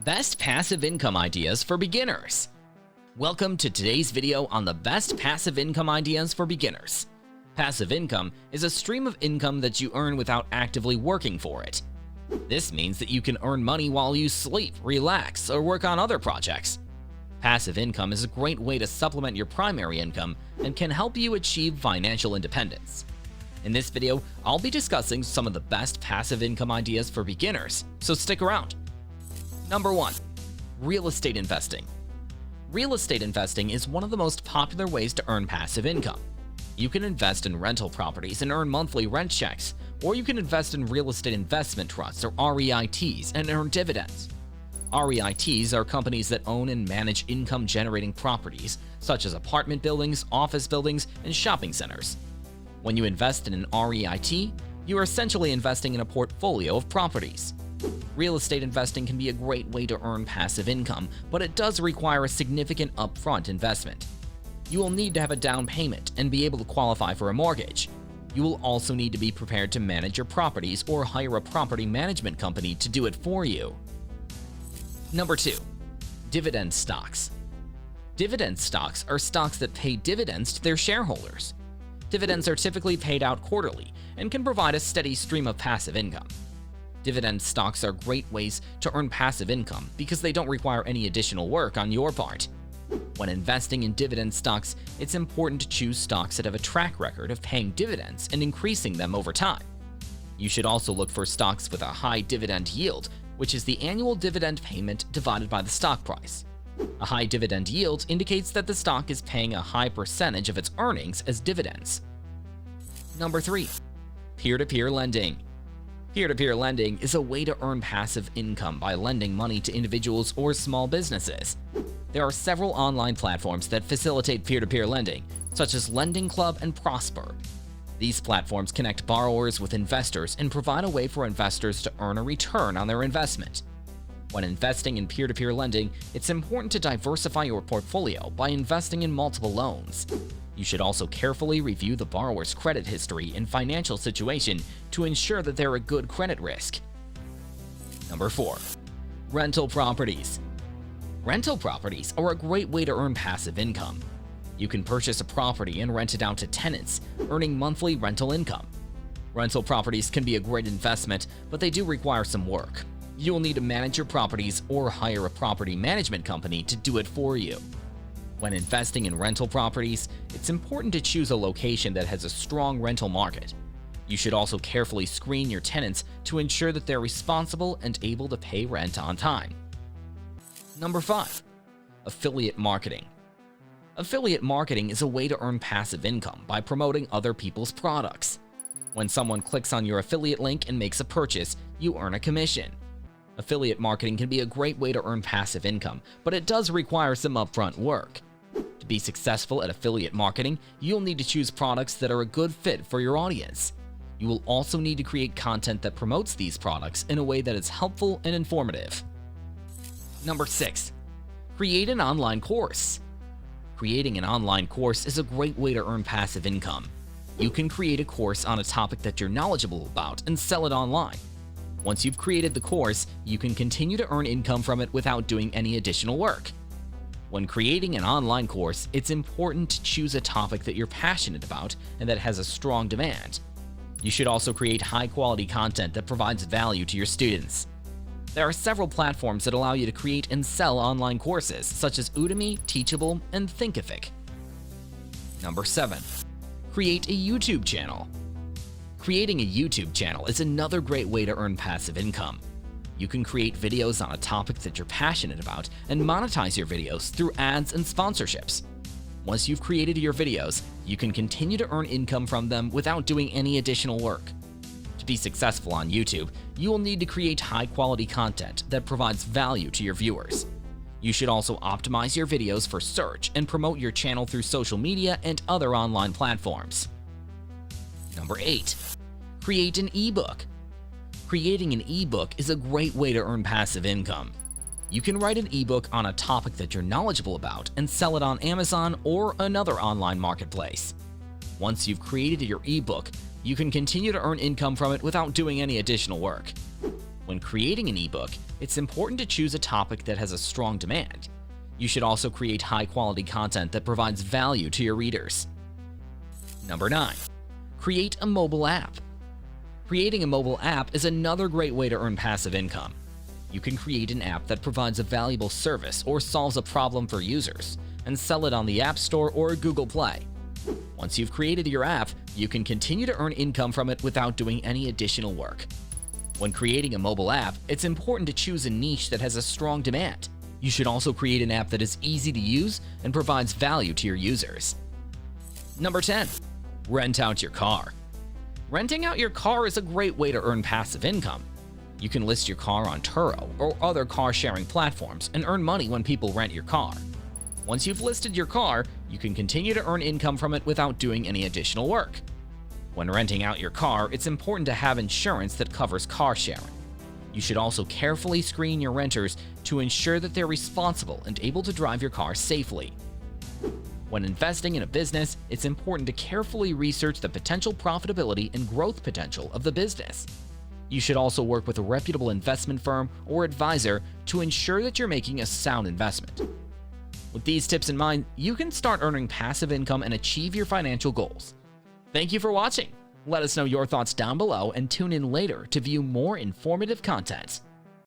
Best passive income ideas for beginners. Welcome to today's video on the best passive income ideas for beginners. Passive income is a stream of income that you earn without actively working for it. This means that you can earn money while you sleep, relax, or work on other projects. Passive income is a great way to supplement your primary income and can help you achieve financial independence. In this video, I'll be discussing some of the best passive income ideas for beginners, so stick around. Number 1. Real estate investing. Real estate investing is one of the most popular ways to earn passive income. You can invest in rental properties and earn monthly rent checks, or you can invest in real estate investment trusts or REITs and earn dividends. REITs are companies that own and manage income-generating properties, such as apartment buildings, office buildings, and shopping centers. When you invest in an REIT, you are essentially investing in a portfolio of properties. Real estate investing can be a great way to earn passive income, but it does require a significant upfront investment. You will need to have a down payment and be able to qualify for a mortgage. You will also need to be prepared to manage your properties or hire a property management company to do it for you. Number 2. Dividend stocks. Dividend stocks are stocks that pay dividends to their shareholders. Dividends are typically paid out quarterly and can provide a steady stream of passive income. Dividend stocks are great ways to earn passive income because they don't require any additional work on your part. When investing in dividend stocks, it's important to choose stocks that have a track record of paying dividends and increasing them over time. You should also look for stocks with a high dividend yield, which is the annual dividend payment divided by the stock price. A high dividend yield indicates that the stock is paying a high percentage of its earnings as dividends. Number 3. Peer-to-peer lending. Peer-to-peer lending is a way to earn passive income by lending money to individuals or small businesses. There are several online platforms that facilitate peer-to-peer lending, such as Lending Club and Prosper. These platforms connect borrowers with investors and provide a way for investors to earn a return on their investment. When investing in peer-to-peer lending, it's important to diversify your portfolio by investing in multiple loans. You should also carefully review the borrower's credit history and financial situation to ensure that they're a good credit risk. Number 4. Rental properties. Rental properties are a great way to earn passive income. You can purchase a property and rent it out to tenants, earning monthly rental income. Rental properties can be a great investment, but they do require some work. You'll need to manage your properties or hire a property management company to do it for you. When investing in rental properties, it's important to choose a location that has a strong rental market. You should also carefully screen your tenants to ensure that they're responsible and able to pay rent on time. Number 5. Affiliate marketing. Affiliate marketing is a way to earn passive income by promoting other people's products. When someone clicks on your affiliate link and makes a purchase, you earn a commission. Affiliate marketing can be a great way to earn passive income, but it does require some upfront work. To be successful at affiliate marketing, you'll need to choose products that are a good fit for your audience. You will also need to create content that promotes these products in a way that is helpful and informative. Number 6. Create an online course. Creating an online course is a great way to earn passive income. You can create a course on a topic that you're knowledgeable about and sell it online. Once you've created the course, you can continue to earn income from it without doing any additional work. When creating an online course, it's important to choose a topic that you're passionate about and that has a strong demand. You should also create high-quality content that provides value to your students. There are several platforms that allow you to create and sell online courses, such as Udemy, Teachable, and Thinkific. Number 7. Create a YouTube channel. Creating a YouTube channel is another great way to earn passive income. You can create videos on a topic that you're passionate about and monetize your videos through ads and sponsorships. Once you've created your videos, you can continue to earn income from them without doing any additional work. To be successful on YouTube, you will need to create high-quality content that provides value to your viewers. You should also optimize your videos for search and promote your channel through social media and other online platforms. Number 8. Create an ebook. Creating an ebook is a great way to earn passive income. You can write an ebook on a topic that you're knowledgeable about and sell it on Amazon or another online marketplace. Once you've created your ebook, you can continue to earn income from it without doing any additional work. When creating an ebook, it's important to choose a topic that has a strong demand. You should also create high-quality content that provides value to your readers. Number 9. Create a mobile app. Creating a mobile app is another great way to earn passive income. You can create an app that provides a valuable service or solves a problem for users, and sell it on the App Store or Google Play. Once you've created your app, you can continue to earn income from it without doing any additional work. When creating a mobile app, it's important to choose a niche that has a strong demand. You should also create an app that is easy to use and provides value to your users. Number 10. Rent out your car. Renting out your car is a great way to earn passive income. You can list your car on Turo or other car-sharing platforms and earn money when people rent your car. Once you've listed your car, you can continue to earn income from it without doing any additional work. When renting out your car, it's important to have insurance that covers car sharing. You should also carefully screen your renters to ensure that they're responsible and able to drive your car safely. When investing in a business, it's important to carefully research the potential profitability and growth potential of the business. You should also work with a reputable investment firm or advisor to ensure that you're making a sound investment. With these tips in mind, you can start earning passive income and achieve your financial goals. Thank you for watching. Let us know your thoughts down below and tune in later to view more informative content.